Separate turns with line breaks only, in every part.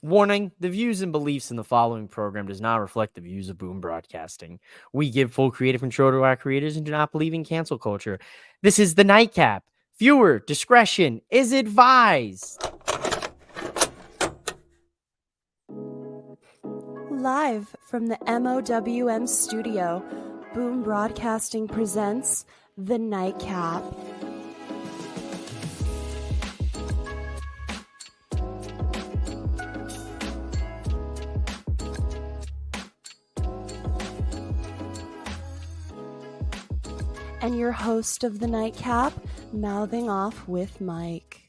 Warning, the views and beliefs in the following program does not reflect the views of Boom Broadcasting. We give full creative control to our creators and do not believe in cancel culture. This is the Nightcap. Viewer discretion is advised.
Live from the MOWM studio, Boom Broadcasting presents the Nightcap. And your host of the Nightcap, mouthing off with Mike.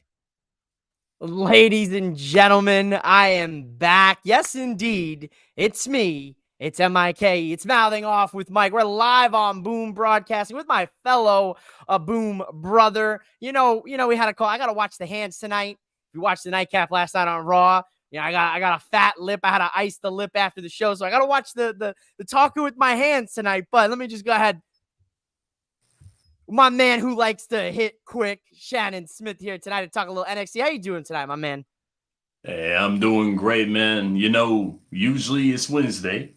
Ladies and gentlemen, I am back. Yes, indeed. It's me. It's MIK. It's mouthing off with Mike. We're live on Boom Broadcasting with my fellow Boom brother. We had a call. I got to watch the hands tonight. We watched the Nightcap last night on Raw. I got a fat lip. I had to ice the lip after the show, so I got to watch the talking with my hands tonight. But let me just go ahead. My man who likes to hit quick, Shannon Smith here tonight to talk a little NXT. How you doing tonight, my man?
Hey, I'm doing great, man. Usually it's Wednesday,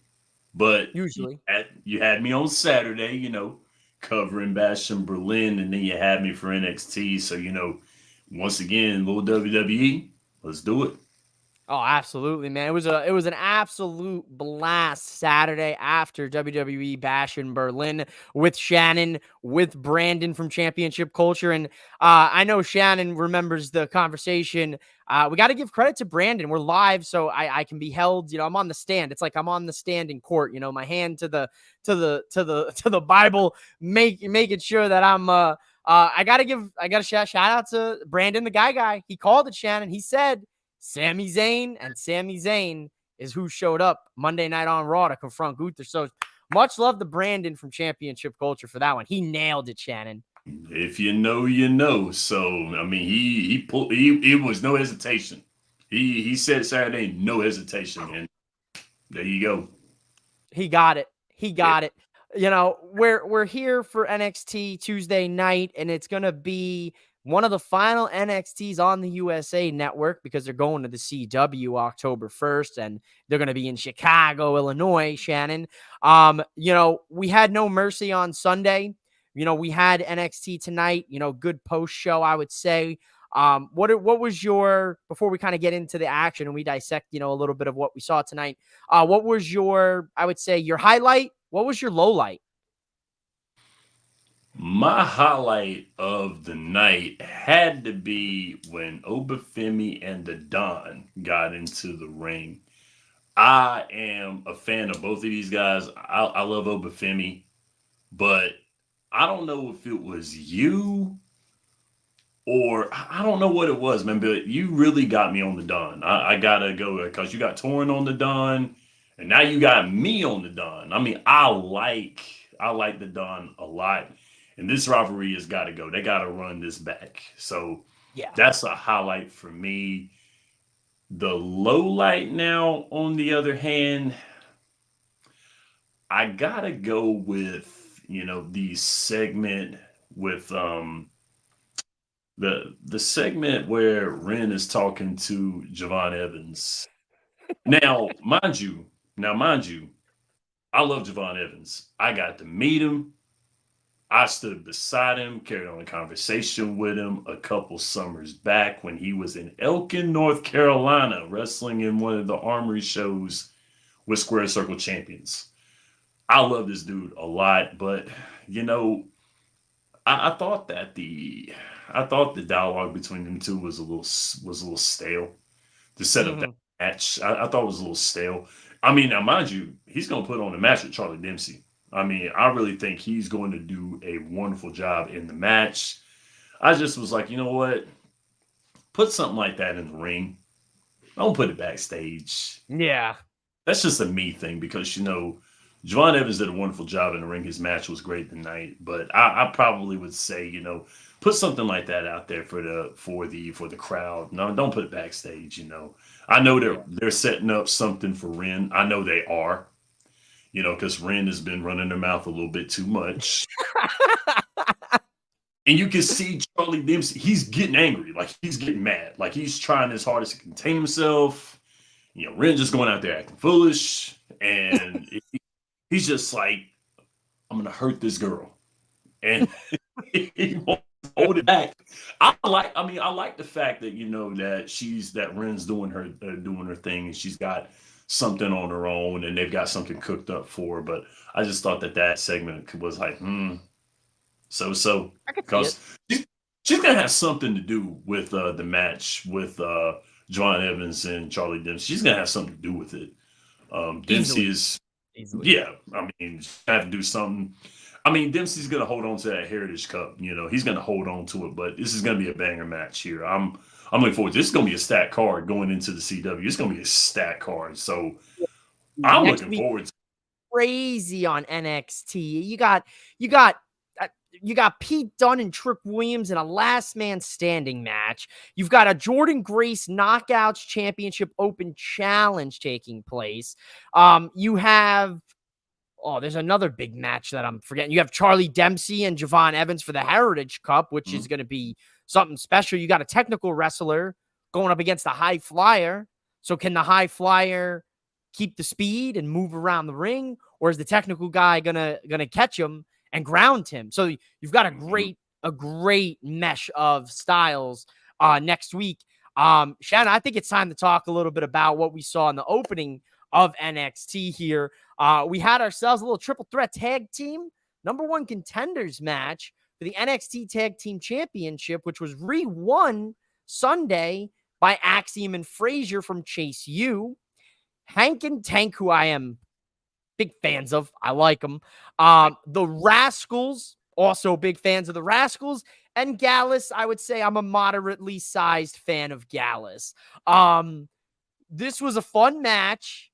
but
Usually
you had me on Saturday, covering Bash in Berlin, and then you had me for NXT. So, once again, little WWE, let's do it.
Oh, absolutely, man. It was an absolute blast Saturday after WWE Bash in Berlin with Shannon, with Brandon from Championship Culture. And I know Shannon remembers the conversation. We got to give credit to Brandon. We're live, so I can be held. I'm on the stand. It's like I'm on the stand in court. My hand to the Bible, making sure that I'm. I gotta shout out to Brandon, the guy. He called it, Shannon. He said Sami Zayn, and Sami Zayn is who showed up Monday night on Raw to confront Gunther. So much love to Brandon from Championship Culture for that one. He nailed it, Shannon.
If you know, you know. So he was no hesitation. He said Saturday, no hesitation, and there you go.
He got it. We're here for NXT Tuesday night, and it's gonna be one of the final NXTs on the USA Network because they're going to the CW October 1st, and they're going to be in Chicago, Illinois, Shannon. We had No Mercy on Sunday. We had NXT tonight, good post show, I would say. What was your, before we kind of get into the action and we dissect, a little bit of what we saw tonight, what was your, I would say, your highlight? What was your low light?
My highlight of the night had to be when Obafemi and the Don got into the ring. I am a fan of both of these guys. I love Obafemi, but I don't know if it was you or I don't know what it was, man, but you really got me on the Don. I gotta go because you got Torn on the Don, and now you got me on the Don. I mean, I like the Don a lot. And this rivalry has got to go. They got to run this back. So yeah, that's a highlight for me. The low light now, on the other hand, I got to go with, the segment with the segment where Ren is talking to Javon Evans. Now, mind you, I love Javon Evans. I got to meet him. I stood beside him, carried on a conversation with him a couple summers back when he was in Elkin, North Carolina, wrestling in one of the Armory shows with Square Circle Champions. I love this dude a lot, but I thought the dialogue between them two was a little stale to set up that match. I thought it was a little stale. I mean, now mind you, he's gonna put on a match with Charlie Dempsey. I mean, I really think he's going to do a wonderful job in the match. I just was like, you know what? Put something like that in the ring. Don't put it backstage.
Yeah.
That's just a me thing because, Javon Evans did a wonderful job in the ring. His match was great tonight. But I probably would say, put something like that out there for the crowd. No, don't put it backstage, I know they're setting up something for Ren. I know they are. Because Ren has been running their mouth a little bit too much. And you can see Charlie Dempsey, he's getting angry. Like, he's getting mad. Like, he's trying his hardest to contain himself. Ren just going out there acting foolish, and he's just like, I'm gonna hurt this girl, and he won't hold it back. I like the fact that that Ren's doing her thing, and she's got something on her own, and they've got something cooked up for her. But I just thought that segment was like, so
I could see
because
it.
she's gonna have something to do with the match with John Evans and Charlie Dempsey. She's gonna have something to do with it. Dempsey is,
Easily.
yeah. I mean, have to do something. I mean, Dempsey's gonna hold on to that Heritage Cup. He's gonna hold on to it. But this is gonna be a banger match here. I'm looking forward to this. Is gonna be a stat card going into the CW. It's gonna be a stat card. So I'm
Next
looking
week,
forward to.
crazy on NXT. You got Pete Dunne and Trick Williams in a last man standing match. You've got a Jordan Grace Knockouts Championship Open Challenge taking place. You have there's another big match that I'm forgetting. You have Charlie Dempsey and Javon Evans for the Heritage Cup, which is going to be something special. You got a technical wrestler going up against a high flyer. So can the high flyer keep the speed and move around the ring, or is the technical guy gonna catch him and ground him? So you've got a great mesh of styles next week. Shannon, I think it's time to talk a little bit about what we saw in the opening of NXT here. We had ourselves a little triple threat tag team #1 contenders match for the NXT Tag Team Championship, which was re-won Sunday by Axiom and Frazier from Chase U. Hank and Tank, who I am big fans of. I like them. The Rascals, also big fans of the Rascals. And Gallus, I would say I'm a moderately sized fan of Gallus. This was a fun match.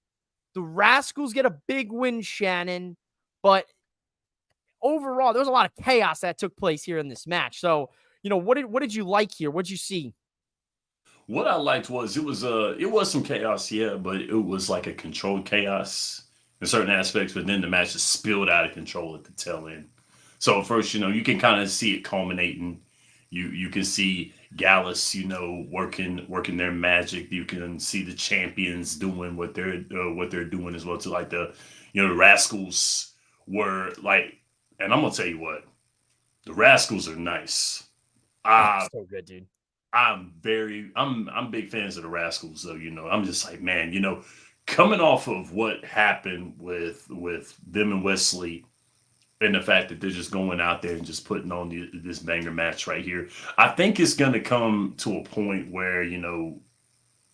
The Rascals get a big win, Shannon. But overall, there was a lot of chaos that took place here in this match. So, what did you like here? What did you see?
What I liked was it was some chaos, yeah, but it was like a controlled chaos in certain aspects. But then the match just spilled out of control at the tail end. So first, you can kind of see it culminating. You can see Gallus, working their magic. You can see the champions doing what they're doing as well. To like the Rascals were like, and I'm gonna tell you what, the Rascals are nice.
So good, dude.
I'm big fans of the Rascals, though. I'm just like, man, coming off of what happened with them and Wesley, and the fact that they're just going out there and just putting on this banger match right here, I think it's gonna come to a point where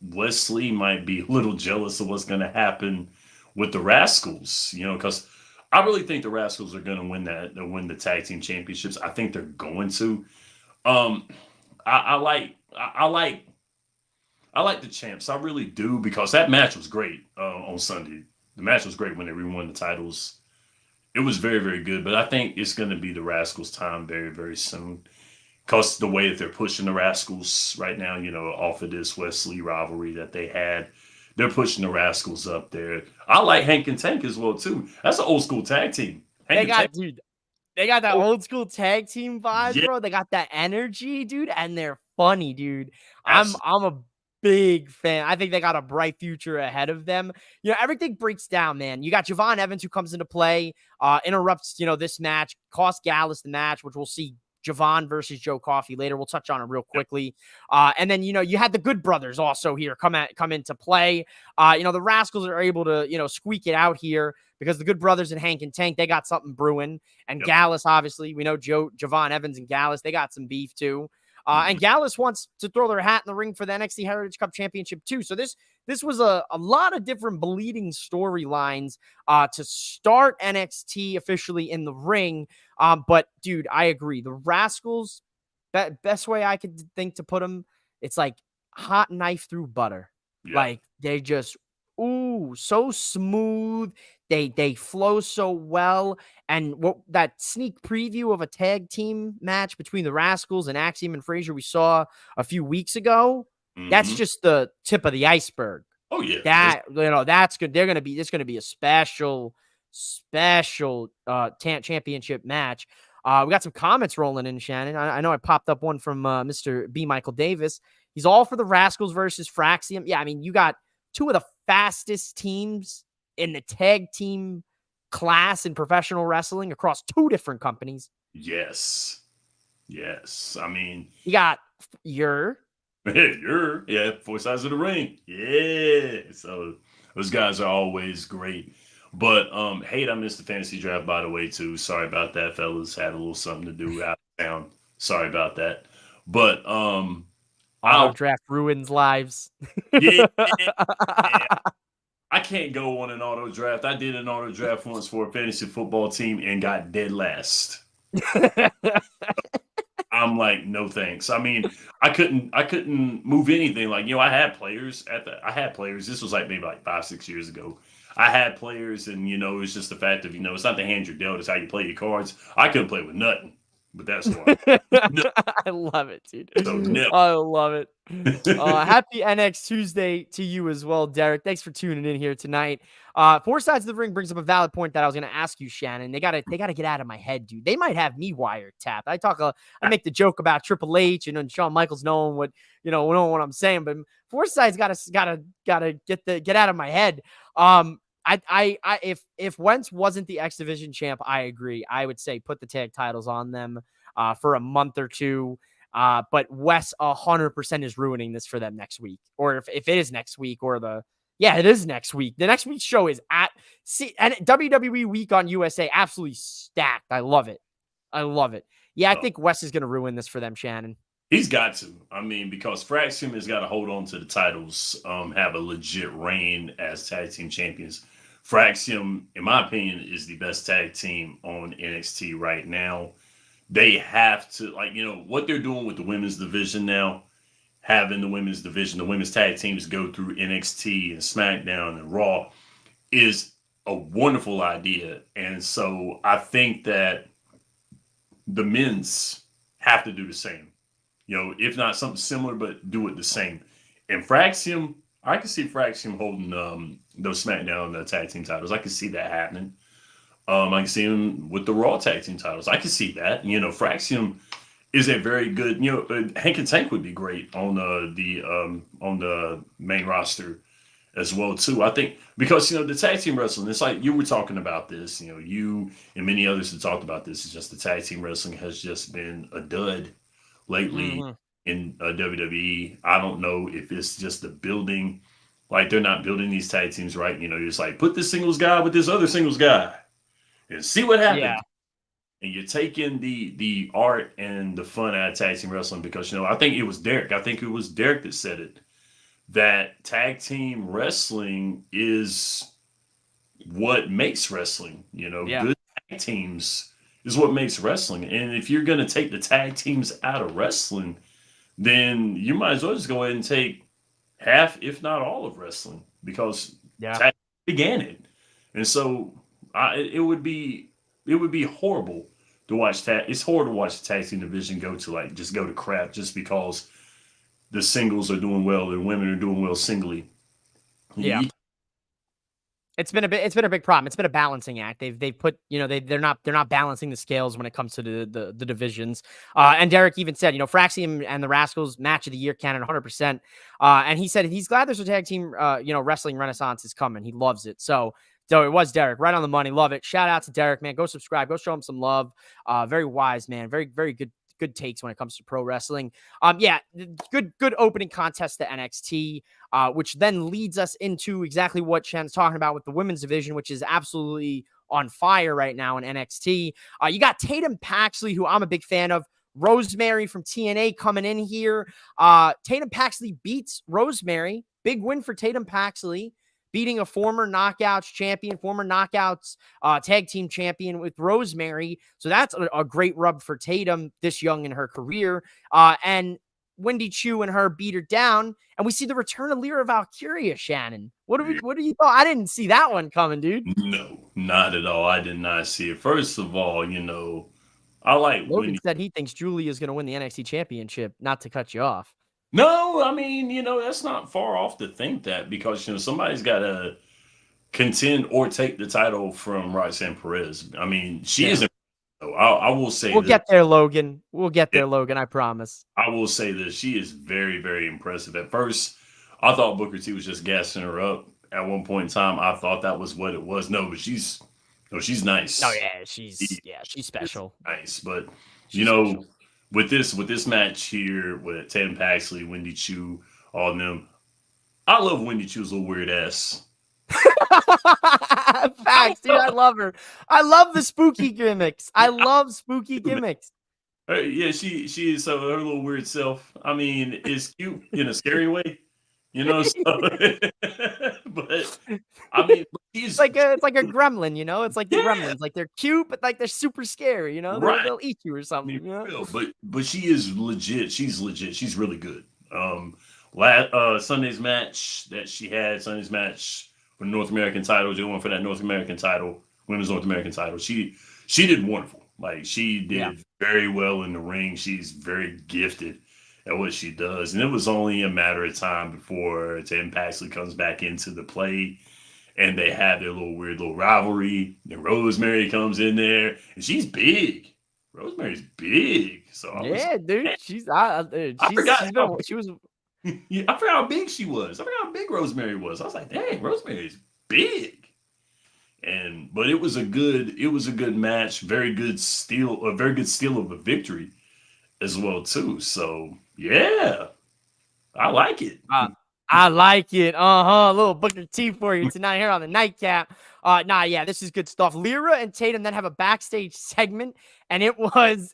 Wesley might be a little jealous of what's gonna happen with the Rascals, because I really think the Rascals are gonna win the tag team championships. I think they're going to. Um, I like the champs. I really do, because that match was great on Sunday. The match was great when they won the titles. It was very, very good. But I think it's going to be the Rascals' time very, very soon, because the way that they're pushing the Rascals right now, off of this Wesley rivalry that they had, they're pushing the Rascals up there. I like Hank and Tank as well too. That's an old school tag team.
They got that old school tag team vibes, yeah, bro. They got that energy, dude, and they're funny, dude. I'm a big fan. I think they got a bright future ahead of them. Everything breaks down, man. You got Javon Evans, who comes into play, interrupts, this match, cost Gallus the match, which we'll see Javon versus Joe Coffey later. We'll touch on it real quickly. And then, you had the Good Brothers also here come into play. The Rascals are able to, squeak it out here, because the Good Brothers and Hank and Tank, they got something brewing. And Gallus, obviously, we know Javon Evans and Gallus, they got some beef too. And Gallus wants to throw their hat in the ring for the NXT Heritage Cup Championship too. So this was a lot of different bleeding storylines to start NXT officially in the ring. But dude, I agree. The Rascals, best way I could think to put them, it's like hot knife through butter. Yeah. Like they just, so smooth. They flow so well. And what that sneak preview of a tag team match between the Rascals and Axiom and Frazier we saw a few weeks ago, that's just the tip of the iceberg.
Oh yeah.
That's good. It's going to be a special championship match. We got some comments rolling in, Shannon. I know I popped up one from Mr. B. Michael Davis. He's all for the Rascals versus Fraxium. Yeah, I mean, you got two of the fastest teams in the tag team class in professional wrestling across two different companies.
Yes. I mean,
you got your
four sides of the ring. Yeah. So those guys are always great. But hate I missed the fantasy draft, by the way, too. Sorry about that, fellas. Had a little something to do out of town. Sorry about that. But
auto draft ruins lives.
Yeah, yeah. I can't go on an auto draft. I did an auto draft once for a fantasy football team and got dead last. I'm like, no thanks. I mean, I couldn't move anything. Like, I had players This was like maybe like 5-6 years ago. I had players, and it was just the fact of it's not the hand you're dealt, it's how you play your cards. I couldn't play with nothing. But that's why.
I love it, dude.
So never.
I love it. Happy NX Tuesday to you as well, Derek. Thanks for tuning in here tonight. Four Sides of the Ring brings up a valid point that I was going to ask you, Shannon. They gotta get out of my head, dude. They might have me wiretapped. I make the joke about Triple H and Shawn Michaels knowing what knowing what I'm saying, but Four Sides gotta get out of my head. If Wentz wasn't the X Division champ, I agree. I would say put the tag titles on them for a month or two. But Wes 100% is ruining this for them next week, or if it is next week, it is next week. The next week's show is and WWE Week on USA, absolutely stacked. I love it. Yeah, I think Wes is going to ruin this for them, Shannon.
He's got to. I mean, because Fraxium has got to hold on to the titles, have a legit reign as tag team champions. Fraxium, in my opinion, is the best tag team on NXT right now. They have to, what they're doing with the women's division now, having the women's division, the women's tag teams go through NXT and SmackDown and Raw is a wonderful idea. And so I think that the men's have to do the same. If not something similar, but do it the same. And Fraxium, I can see Fraxium holding those SmackDown tag team titles. I can see that happening. I can see him with the Raw tag team titles. I can see that. Fraxium is a very good. Hank and Tank would be great on the main roster as well too. I think because the tag team wrestling, it's like you were talking about this. You and many others have talked about this. It's just the tag team wrestling has just been a dud lately in WWE. I don't know if it's just the building. Like they're not building these tag teams right. It's like put this singles guy with this other singles guy and see what happens.
Yeah.
And you're taking the art and the fun out of tag team wrestling because, I think it was Derek. I think it was Derek that said it, that tag team wrestling is what makes wrestling. Good tag teams is what makes wrestling. And if you're going to take the tag teams out of wrestling, then you might as well just go ahead and take half, if not all of wrestling, because tag began it. And so it would be horrible to watch it's horrible to watch the tag team division go to crap just because the singles are doing well and women are doing well singly.
Yeah. It's been a big problem. It's been a balancing act. They've put, they're not balancing the scales when it comes to the divisions. And Derek even said, Fraxium and the Rascals match of the year canon 100%. And he said he's glad there's a tag team, wrestling renaissance is coming. He loves it. So it was Derek, right on the money. Love it. Shout out to Derek, man. Go subscribe. Go show him some love. Very wise, man. Very, very good takes when it comes to pro wrestling. Good opening contest to NXT, which then leads us into exactly what Shan's talking about with the women's division, which is absolutely on fire right now in NXT. You got Tatum Paxley, who I'm a big fan of. Rosemary from TNA coming in here. Tatum Paxley beats Rosemary. Big win for Tatum Paxley, beating a former Knockouts champion, former Knockouts tag team champion with Rosemary. So that's a great rub for Tatum this young in her career. And Wendy Chu and her beat her down. And we see the return of Lyra Valkyria, Shannon. What do you thought? I didn't see that one coming, dude.
No, not at all. I did not see it. First of all, I like
Logan said he thinks Julie is going to win the NXT championship, not to cut you off.
No, I mean, that's not far off to think that because, somebody's got to contend or take the title from Roxanne Perez. I mean, she isn't. I will say
we'll get there, Logan. We'll get there, Logan. I promise.
I will say this. She is very, very impressive. At first, I thought Booker T was just gassing her up at one point in time. I thought that was what it was. No, but she's
Oh
nice.
yeah, she's
It's
special.
nice, but you
She's
know,
special.
with this match here with Tatum Paxley, Wendy Chu, all of them, I love Wendy Chu's little weird ass. I
Facts, dude. I love her. I love the spooky gimmicks. I love spooky
do, man.
gimmicks.
Yeah, she is so her little weird self. I mean, it's cute in a scary way, you know. So, but I mean, she's
It's like a gremlin, you know. It's like the
yeah,
gremlins. Like they're cute, but like they're super scary. You know,
right.
they'll eat you or
I mean,
something. You know.
for real. But she is legit. She's legit. She's really good. Sunday's match that she had, Sunday's match for the North American title, doing for that North American title, women's North American title. She did wonderful. Like she
Yeah.
did very well in the ring. She's very gifted at what she does, and it was only a matter of time before Tim Paxley comes back into the play, and they have their little weird little rivalry. And Rosemary comes in there, and she's big. Rosemary's big, so I was
Yeah, dude.
I forgot
She's
how
been she was
yeah, I forgot how big she was. I forgot how big Rosemary was. I was like, dang, Rosemary's big. And but it was a good match, very good steal of a victory as well too. So yeah, I like it.
uh, I like it. A little Booker T for you tonight here on the nightcap. Yeah, this is good stuff. Lyra and Tatum then have a backstage segment, and it was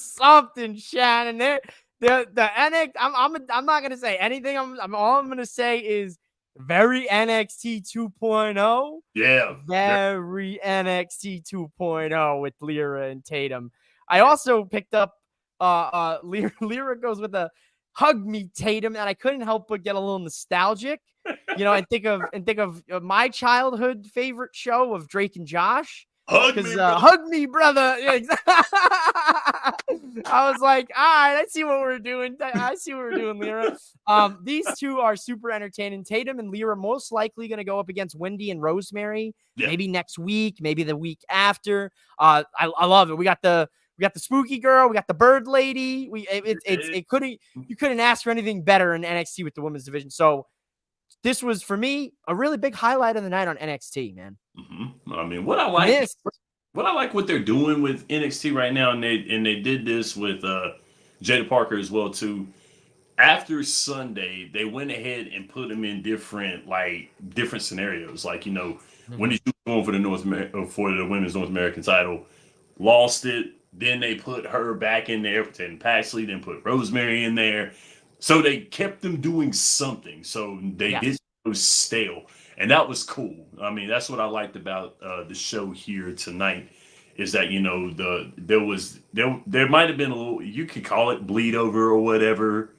something, Shannon. The NXT. I'm not gonna say anything. All I'm gonna say is very NXT 2.0.
Yeah,
Very NXT 2.0 with Lyra and Tatum. I also picked up Lyra goes with a hug me Tatum, and I couldn't help but get a little nostalgic, you know, and think of my childhood favorite show of Drake and Josh.
hug
Because
me, brother.
hug me, brother. Yeah, I was like, all right, I see what we're doing. I see what we're doing, Lyra. These two are super entertaining. Tatum and Lyra most likely going to go up against Wendy and Rosemary,
Yeah,
maybe next week, maybe the week after. I love it. We got the spooky girl, we got the bird lady. You couldn't ask for anything better in NXT with the women's division. So this was for me a really big highlight of the night on NXT, man.
I mean,
Miss.
what I like what they're doing with NXT right now, and they did this with Jada Parker as well too. After Sunday, they went ahead and put them in different scenarios. Like when he's going for the women's North American title, lost it. Then they put her back in there for Tatum Paxley. Then put Rosemary in there. So they kept them doing something. So they
Yes.
didn't go stale, and that was cool. I mean, that's what I liked about the show here tonight. Is that there might have been a little, you could call it bleed over or whatever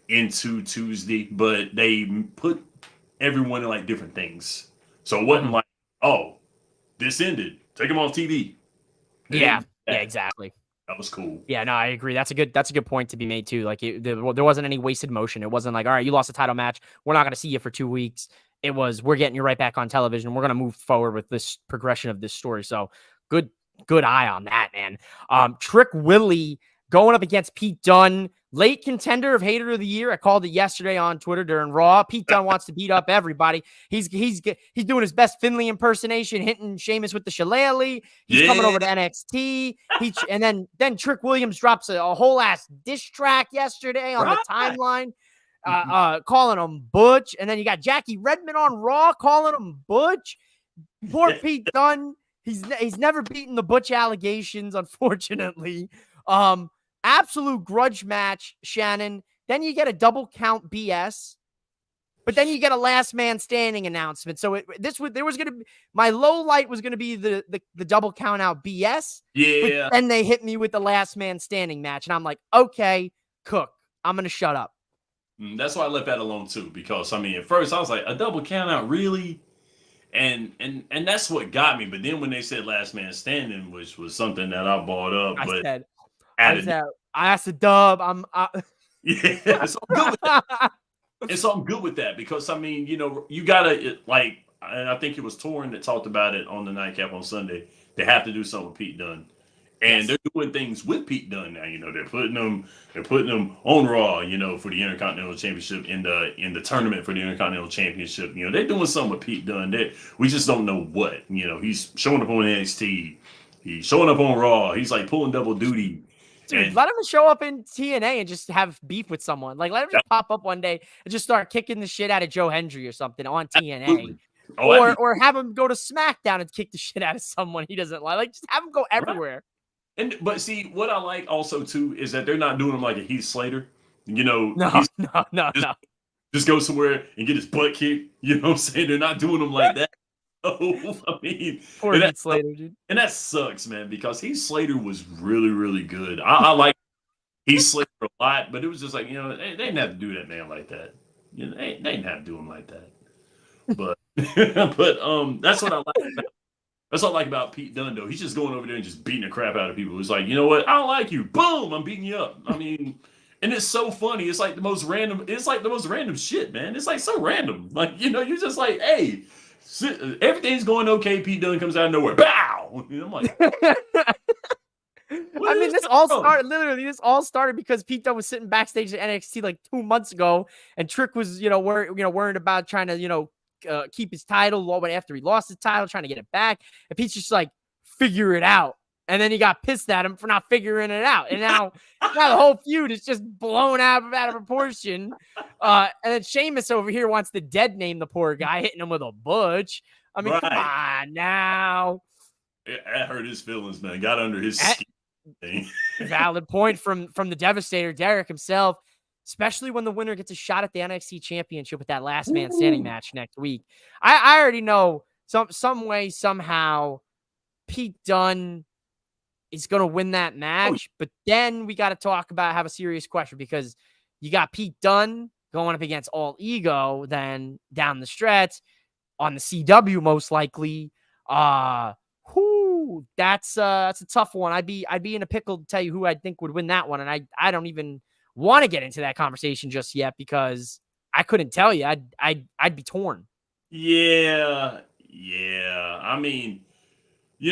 into Tuesday, but they put everyone in like different things. So it wasn't like, oh, this ended, take them off TV. They didn't
Yeah.
do
Yeah,
that.
exactly.
That was cool.
Yeah, no, I agree. That's a good point to be made too. Like there wasn't any wasted motion. It wasn't like, all right, you lost a title match. We're not going to see you for 2 weeks. It was, we're getting you right back on television. We're going to move forward with this progression of this story. So good eye on that, man. Trick Willie going up against Pete Dunne, late contender of Hater of the Year. I called it yesterday on Twitter during Raw. Pete Dunne wants to beat up everybody. He's doing his best Finley impersonation, hitting Sheamus with the shillelagh. He's coming over to NXT. And then Trick Williams drops a whole ass diss track yesterday on the timeline, calling him Butch. And then you got Jackie Redmond on Raw calling him Butch. Poor Pete Dunne. He's never beaten the Butch allegations, unfortunately. Absolute grudge match, Shannon. Then you get a double count BS, but then you get a last man standing announcement. So my low light was gonna be the double count out BS.
Yeah.
But then they hit me with the last man standing match, and I'm like, okay, Cook, I'm gonna shut up.
That's why I left that alone too, because I mean, at first I was like, a double count out, really? And that's what got me. But then when they said last man standing, which was something that I bought up,
I asked the dub.
yeah, so I'm good with that. And so I'm good with that because I mean, you gotta and I think it was Torrin that talked about it on the nightcap on Sunday. They have to do something with Pete Dunne, And they're doing things with Pete Dunne now. They're putting them on Raw, for the Intercontinental Championship in the tournament for the Intercontinental Championship. They're doing something with Pete Dunne. We just don't know what. He's showing up on NXT. He's showing up on Raw. He's like pulling double duty.
Dude,
And
let him show up in TNA and just have beef with someone. Like, let him just pop up one day and just start kicking the shit out of Joe Hendry or something on TNA.
absolutely.
Or have him go to SmackDown and kick the shit out of someone he doesn't like. Like, just have him go everywhere.
Right. But see, what I like also too is that they're not doing him like a Heath Slater.
No.
Just go somewhere and get his butt kicked. You know what I'm saying? They're not doing him like that. I mean,
poor Heath Slater, dude.
And that sucks, man, because Heath Slater was really, really good. I like Heath Slater a lot, but it was just like, they didn't have to do that man like that. They didn't have to do him like that. But that's what I like about. That's what I like about Pete Dunne, though. He's just going over there and just beating the crap out of people. It's like, you know what? I don't like you. Boom! I'm beating you up. I mean, and it's so funny. It's like the most random. It's like the most random shit, man. It's like so random. Like, you're just like, hey, everything's going okay. Pete Dunne comes out of nowhere. Bow! I'm like,
I mean, this all started because Pete Dunne was sitting backstage at NXT like 2 months ago, and Trick was, worried about trying to, keep his title after he lost his title, trying to get it back. And Pete's just like, figure it out. And then he got pissed at him for not figuring it out. And now the whole feud is just blown out of proportion. And then Sheamus over here wants to dead name the poor guy, hitting him with a butch. I mean, come on now.
That hurt his feelings, man. Got under his skin.
Valid point from the Devastator, Derek himself. Especially when the winner gets a shot at the NXT Championship with that last man standing match next week. I already know some way, somehow, Pete Dunne is going to win that match. But then we got to have a serious question, because you got Pete Dunne going up against All Ego then down the stretch on the CW, most likely. That's a tough one. I'd be in a pickle to tell you who I think would win that one. And I don't even want to get into that conversation just yet, because I couldn't tell you. I'd be torn.
Yeah. I mean,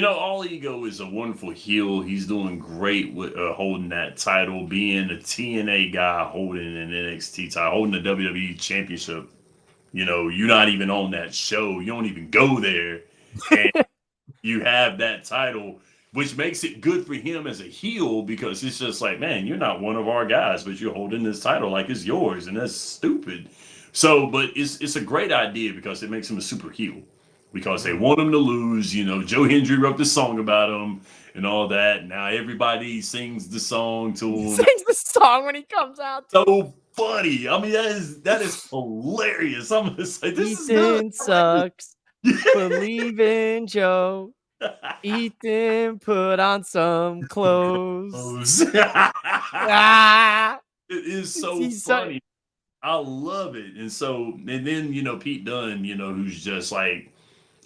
All Ego is a wonderful heel. He's doing great with holding that title, being a TNA guy, holding an NXT title, holding the WWE Championship. You're not even on that show. You don't even go there, and you have that title, which makes it good for him as a heel, because it's just like, man, you're not one of our guys, but you're holding this title like it's yours, and that's stupid. So, but it's a great idea, because it makes him a super heel, because they want him to lose. Joe Hendry wrote the song about him and all that. Now everybody sings the song to him.
Sings the song when he comes out.
So funny. I mean, that is hilarious. I'm just like, this
Ethan
is
sucks. Believe in Joe. Ethan, put on some clothes.
It is so funny. I love it. And then, Pete Dunne,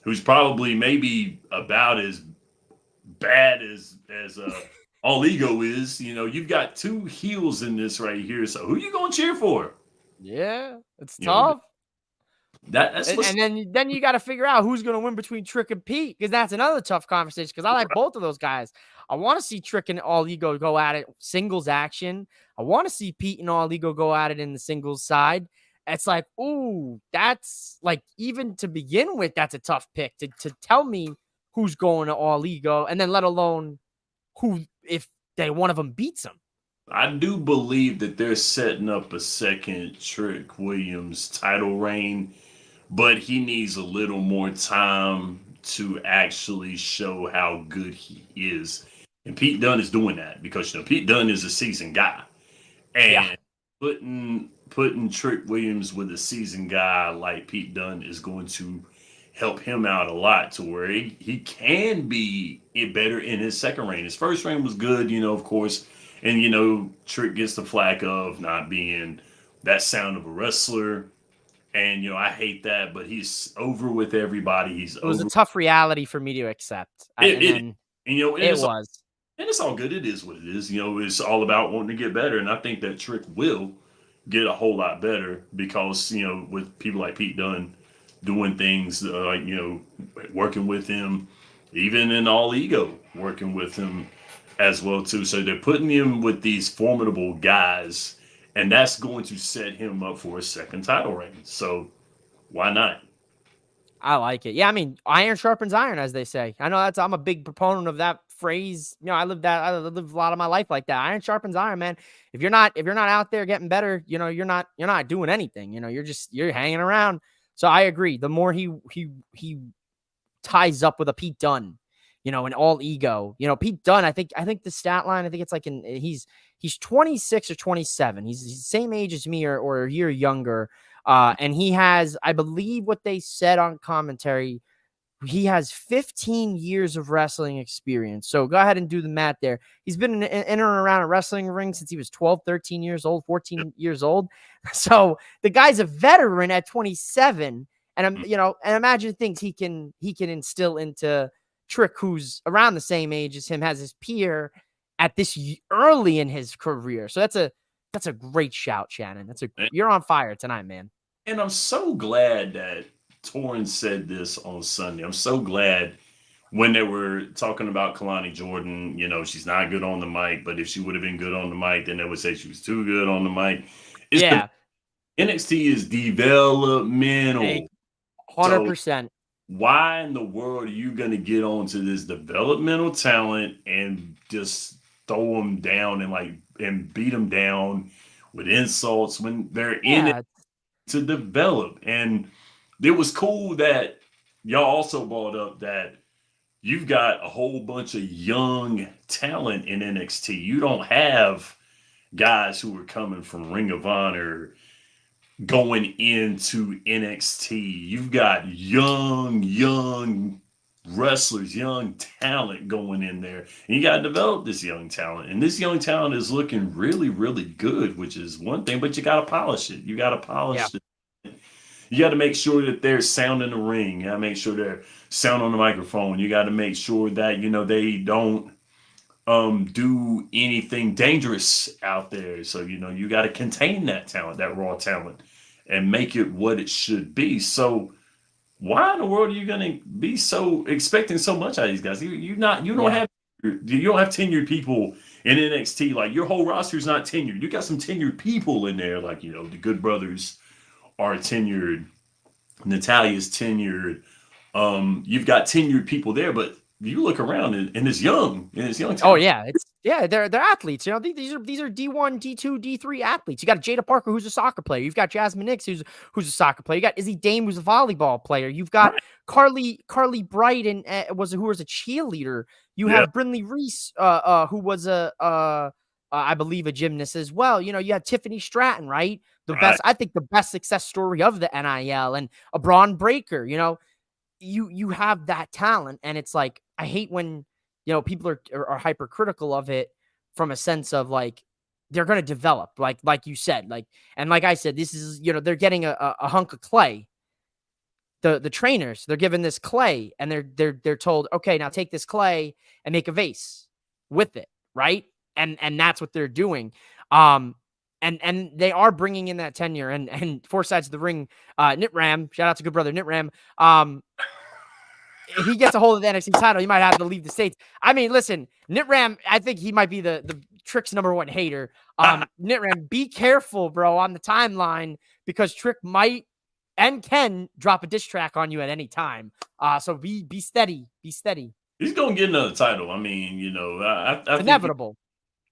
who's probably maybe about as bad as All Ego is. You've got two heels in this right here. So who you going to cheer for?
Yeah, it's tough. And then you got to figure out who's going to win between Trick and Pete, because that's another tough conversation, because I like both of those guys. I want to see Trick and All Ego go at it singles action. I want to see Pete and All Ego go at it in the singles side. It's like, ooh, that's like, even to begin with, that's a tough pick to tell me who's going to All Ego, and then let alone who, if one of them beats them.
I do believe that they're setting up a second Trick Williams title reign, but he needs a little more time to actually show how good he is. And Pete Dunne is doing that, because Pete Dunne is a seasoned guy. And putting Trick Williams with a seasoned guy like Pete Dunne is going to help him out a lot, to where he can be better in his second reign. His first reign was good, of course. And, Trick gets the flack of not being that sound of a wrestler. And, I hate that, but he's over with everybody. It
was a tough reality for me to accept.
It
was.
And it's all good. It is what it is. It's all about wanting to get better. And I think that Trick will get a whole lot better, because, with people like Pete Dunne doing things working with him, even in All Ego, working with him as well too. So they're putting him with these formidable guys, and that's going to set him up for a second title reign. So why not?
I like it. Yeah, I mean, iron sharpens iron, as they say. I know I'm a big proponent of that phrase. You know, I lived a lot of my life like that. Iron sharpens iron, man. If you're not out there getting better, you know, you're not doing anything. You know, you're hanging around. So I agree. The more he ties up with a Pete Dunne, you know, an all ego. You know, Pete Dunne, I think the stat line, I think it's like he's 26 or 27. He's the same age as me or a year younger. And he has, I believe what they said on commentary, he has 15 years of wrestling experience. So go ahead and do the math there. He's been in and around a wrestling ring since he was 12, 13 years old, 14 years old. So the guy's a veteran at 27. And I'm, you know, and imagine things he can instill into Trick, who's around the same age as him, has his peer at this early in his career. So that's a great shout, Shannon. You're on fire tonight, man.
And I'm so glad that Torrance said this on Sunday. I'm so glad when they were talking about Kalani Jordan, you know, she's not good on the mic, but if she would have been good on the mic, then they would say she was too good on the mic.
Yeah.
NXT is developmental.
100%.
Why in the world are you going to get onto this developmental talent and just throw them down and beat them down with insults when they're in it to develop? And it was cool that y'all also brought up that you've got a whole bunch of young talent in NXT. You don't have guys who are coming from Ring of Honor going into NXT. You've got young wrestlers, young talent going in there. And you got to develop this young talent. And this young talent is looking really, really good, which is one thing, but you got to polish it. You got to polish it. You got to make sure that they're sound in the ring. You got to make sure they're sound on the microphone. You got to make sure that, you know, they don't do anything dangerous out there. So, you know, you got to contain that talent, that raw talent, and make it what it should be. So why in the world are you going to be so expecting so much out of these guys? You don't have tenured people in NXT. Like, your whole roster is not tenured. You got some tenured people in there. Like, you know, the Good Brothers are tenured. Natalia's tenured. You've got tenured people there, but you look around and it's young. Talent.
Oh yeah, they're athletes. You know, these are D1, D2, D3 athletes. You got Jada Parker, who's a soccer player. You've got Jasmine Nix, who's a soccer player. You got Izzy Dame, who's a volleyball player. You've got Carly Bright and who was a cheerleader. You have Brindley Reese, who was I believe a gymnast as well. You know, you had Tiffany Stratton, right? I think the best success story of the NIL, and a Braun Breaker. You know, you have that talent, and it's like, I hate when, you know, people are hypercritical of it from a sense of like, they're going to develop, like you said, and like I said, this is, you know, they're getting a hunk of clay. The trainers, they're given this clay, and they're told, okay, now take this clay and make a vase with it, right? And that's what they're doing. And they are bringing in that tenure, and four sides of the ring. Nitram, shout out to good brother Nitram. If he gets a hold of the NXT title, he might have to leave the States. I mean, listen, Nitram, I think he might be the Trick's number one hater. Nitram, be careful, bro, on the timeline, because Trick might and can drop a diss track on you at any time. So be steady. Be steady.
He's gonna get another title. I mean, you know,
it's inevitable.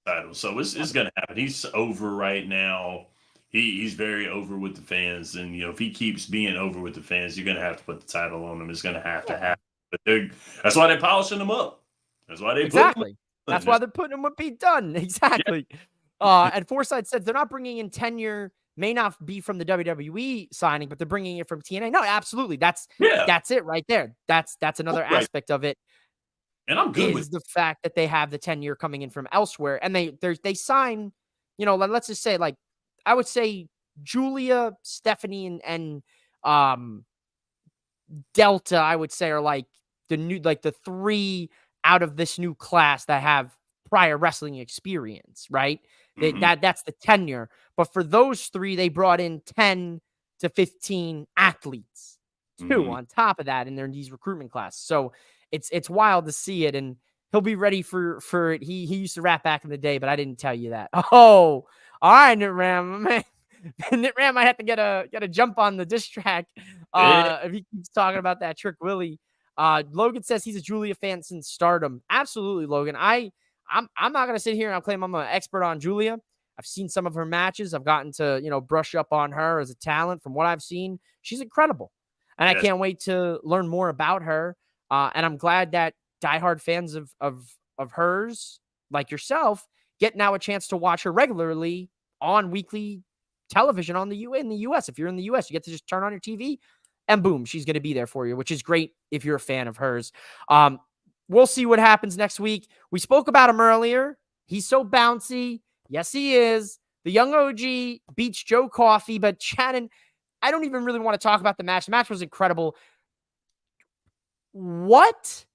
Title, so it's gonna happen. He's over right now. He's very over with the fans, and you know, if he keeps being over with the fans, you're gonna have to put the title on him. It's gonna have to happen. But that's why they're polishing him up. That's why they
That's why they're putting him with Pete Dunne. Exactly. And Forsyth said they're not bringing in tenure. May not be from the WWE signing, but they're bringing it from TNA. No, absolutely. That's it right there. That's another aspect of it.
And I'm good
with the fact that they have the tenure coming in from elsewhere, and they sign, you know, let's just say, like, I would say Julia, Stephanie, and Delta, I would say, are like the three out of this new class that have prior wrestling experience, right? That's the tenure. But for those three, they brought in 10 to 15 athletes, too, on top of that in these recruitment classes. So it's wild to see it. And he'll be ready for it. He used to rap back in the day, but I didn't tell you that. Oh, all right, Nit Ram, man. Nit Ram might have to get a jump on the diss track if he keeps talking about that Trick Willie. Logan says he's a Julia fan since Stardom. Absolutely, Logan. I'm not gonna sit here and I'll claim I'm an expert on Julia. I've seen some of her matches. I've gotten to brush up on her as a talent. From what I've seen, she's incredible, and I can't wait to learn more about her. And I'm glad that diehard fans of hers, like yourself, get now a chance to watch her regularly on weekly television in the US. If you're in the US, you get to just turn on your TV and boom, she's going to be there for you, which is great if you're a fan of hers. We'll see what happens next week. We spoke about him earlier. He's so bouncy. Yes, he is. The young OG beats Joe Coffey, but Shannon, I don't even really want to talk about the match. The match was incredible. What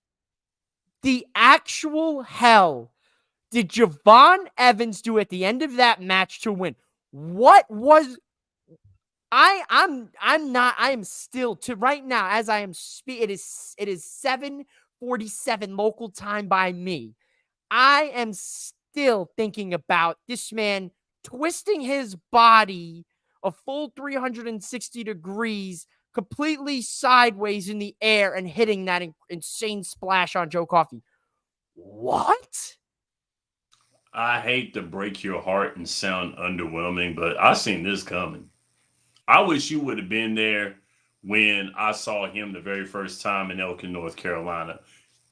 the actual hell did Javon Evans do at the end of that match to win? What was I am still to right now as I am it is 7:47 local time by me. I am still thinking about this man twisting his body a full 360 degrees completely sideways in the air and hitting that insane splash on Joe Coffey. What?
I hate to break your heart and sound underwhelming, but I seen this coming. I wish you would have been there when I saw him the very first time in Elkin, North Carolina.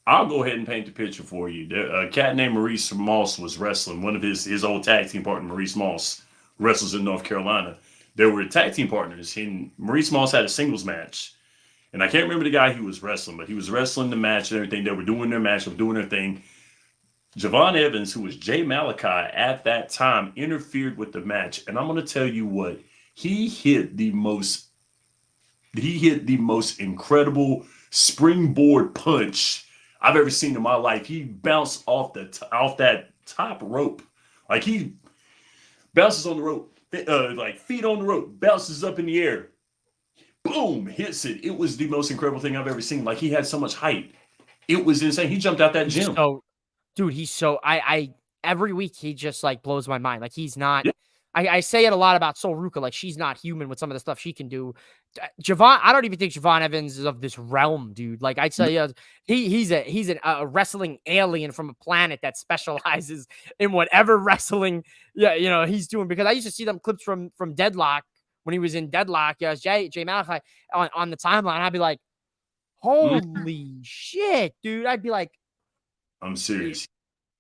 I'll go ahead and paint the picture for you. A cat named Maurice Moss was wrestling. One of his old tag team partner, Maurice Moss, wrestles in North Carolina. They were tag team partners. And Maurice Moss had a singles match. And I can't remember the guy he was wrestling, but he was wrestling the match and everything. They were doing their match, doing their thing. Javon Evans, who was Jay Malachi at that time, interfered with the match. And I'm going to tell you what, he hit the most incredible springboard punch I've ever seen in my life. He bounced off that top rope. Like he bounces on the rope, like feet on the rope, bounces up in the air. Boom, hits it. It was the most incredible thing I've ever seen. Like he had so much height. It was insane. He jumped out that gym.
Dude, he's so I every week he just like blows my mind. Like he's not.
Yeah.
I say it a lot about Sol Ruka. Like she's not human with some of the stuff she can do. Javon, I don't even think Javon Evans is of this realm, dude. Like I tell you, he's a wrestling alien from a planet that specializes in whatever wrestling he's doing. Because I used to see them clips from Deadlock when he was in Deadlock. Jay Malachi on the timeline. I'd be like, holy shit, dude. I'd be like,
I'm serious.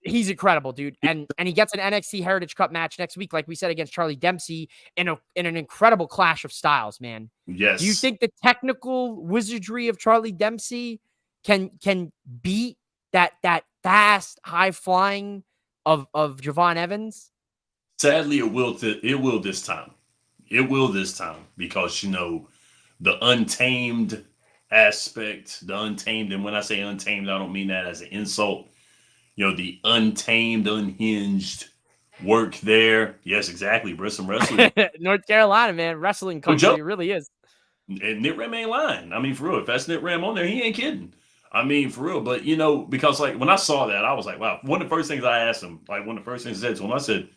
He's incredible, dude. And he gets an NXT Heritage Cup match next week, like we said, against Charlie Dempsey in an incredible clash of styles, man.
Yes.
Do you think the technical wizardry of Charlie Dempsey can beat that fast, high flying of Javon Evans?
Sadly, it will this time. It will this time because the untamed aspect, and when I say untamed, I don't mean that as an insult. The untamed, unhinged work there. Yes, exactly. Some wrestling.
North Carolina, man. Wrestling country. It really is.
And Nit Ram ain't lying. I mean, for real. If that's Nit Ram on there, he ain't kidding. I mean, for real. But, because like when I saw that, I was like, wow. One of the first things I asked him, like one of the first things I said to him, I said,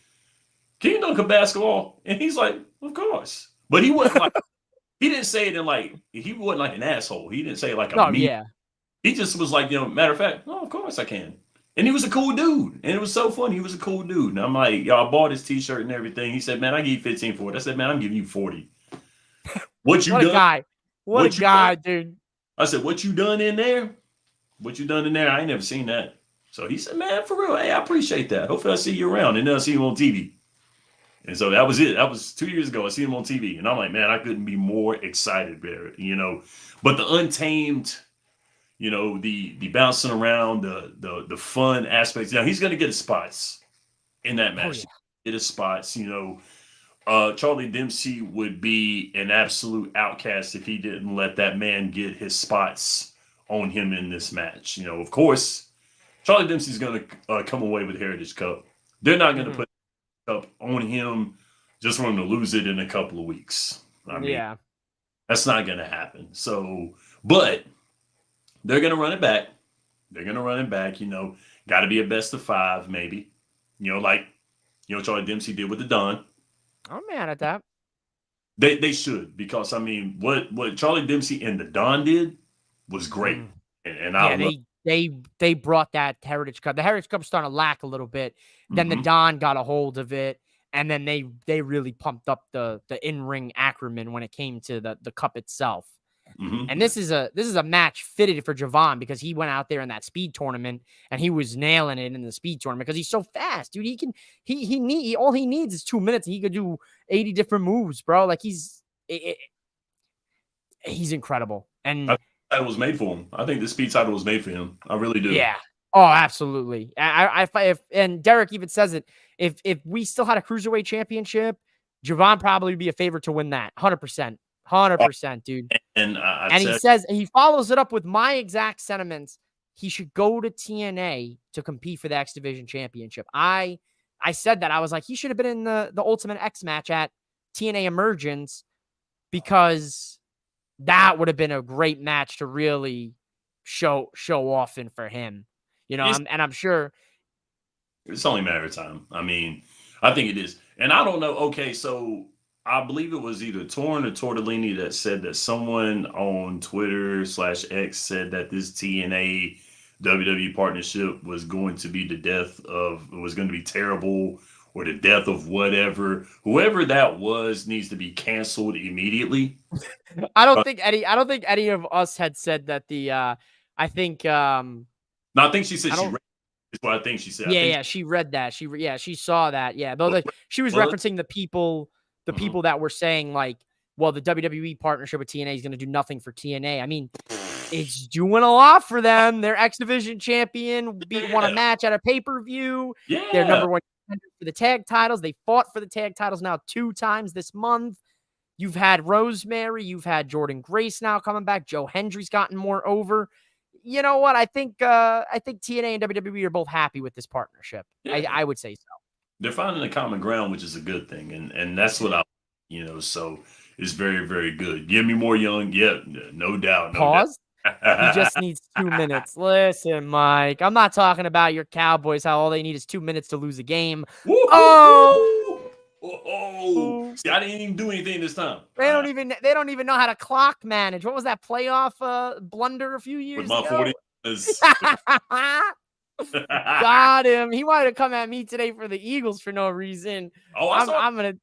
can you dunk a basketball? And he's like, of course. But he wasn't like, he didn't say it he wasn't like an asshole. He didn't say it like a mean. Yeah. He just was like, matter of fact, of course I can. And he was a cool dude. And it was so funny. He was a cool dude. And I'm like, y'all bought his t-shirt and everything. He said, man, I give you 15 for it. I said, man, I'm giving you 40. What you
what
done?
A guy. What a guy, dude.
I said, what you done in there? I ain't never seen that. So he said, man, for real, hey, I appreciate that. Hopefully I see you around. And then I see him on TV. And so that was it. That was 2 years ago. I see him on TV. And I'm like, man, I couldn't be more excited, Barrett. But the untamed, the bouncing around, the fun aspects. Now he's going to get his spots in that match. Get his spots. Charlie Dempsey would be an absolute outcast if he didn't let that man get his spots on him in this match. Of course, Charlie Dempsey's going to come away with Heritage Cup. They're not going to put up on him just for him to lose it in a couple of weeks. I mean, that's not going to happen. So, but they're going to run it back. Got to be a best of 5, maybe. Like Charlie Dempsey did with the Don.
I'm mad at that.
They should, because I mean, what Charlie Dempsey and the Don did was great,
Mm.
and I
Yeah,
love.
they brought that Heritage Cup. The Heritage Cup starting to lack a little bit. Then the
Mm-hmm,
Don got a hold of it, and then they really pumped up the in-ring acronym when it came to the cup itself. And
mm-hmm.
this is a match fitted for Javon because he went out there in that speed tournament and he was nailing it in the speed tournament because he's so fast, dude. All he needs is 2 minutes and he could do 80 different moves, bro. Like he's incredible.
I
And
think the title was made for him. I think the speed title was made for him. I really do.
yeah. Oh, absolutely. And Derek even says it. If we still had a cruiserweight championship, Javon probably would be a favorite to win that. 100%. 100%, dude.
And
And he says, and he follows it up with my exact sentiments. He should go to TNA to compete for the X Division Championship. I said that. I was like, he should have been in the Ultimate X match at TNA Emergence because that would have been a great match to really show off in for him. I'm sure.
it's only a matter of time. I mean, I think it is. And I don't know. Okay, so I believe it was either Torn or Tortellini that said that someone on Twitter/X said that this TNA WWE partnership was going to be was going to be terrible, or the death of whatever. Whoever that was needs to be canceled immediately.
I don't think any of us had said that I think
No, I think she said
I
she
don't
read. Is what I think she said. I
Yeah,
think
yeah, she read that. She saw that. Yeah, but she was
well,
referencing the people that were saying like, well, the WWE partnership with TNA is going to do nothing for TNA. I mean, it's doing a lot for them. Their X Division champion won a match at a pay-per-view. They're
yeah.
number one contender for the tag titles. They fought for the tag titles now 2 times this month. You've had Rosemary, you've had Jordan Grace now coming back. Joe Hendry's gotten more over. You know what? I think TNA and WWE are both happy with this partnership.
Yeah.
I would say so.
They're finding a common ground, which is a good thing, and that's what so it's very, very good. Give me more Young, yeah, no doubt, no
Pause.
doubt.
He just needs 2 minutes. Listen, Mike, I'm not talking about your Cowboys, how all they need is 2 minutes to lose a game.
Oh! See, I didn't even do anything this time.
They don't even know how to clock manage. What was that playoff blunder a few years
with my
ago?
40.
Got him. He wanted to come at me today for the Eagles for no reason.
Oh,
I'm gonna.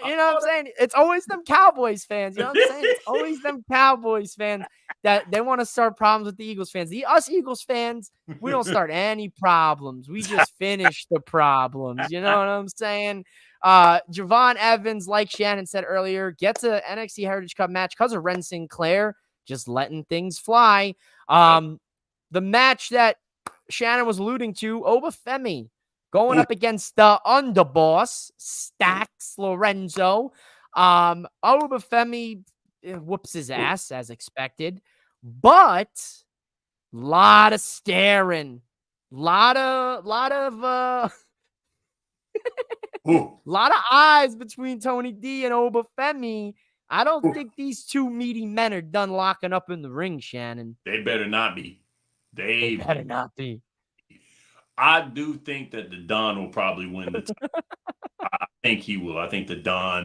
You know what I'm saying? It's always them Cowboys fans. You know what I'm saying? It's always them Cowboys fans that they want to start problems with the Eagles fans. Us Eagles fans, we don't start any problems. We just finish the problems. You know what I'm saying? Javon Evans, like Shannon said earlier, gets a NXT Heritage Cup match because of Ren Sinclair just letting things fly. The match that Shannon was alluding to, Obafemi going up against the underboss, Stax Lorenzo. Obafemi whoops his ass as expected, but lot of staring, lot of eyes between Tony D and Obafemi. I don't think these two meaty men are done locking up in the ring, Shannon.
They better not be. They
better not be.
I do think that the Don will probably win the title. I think he will. I think the Don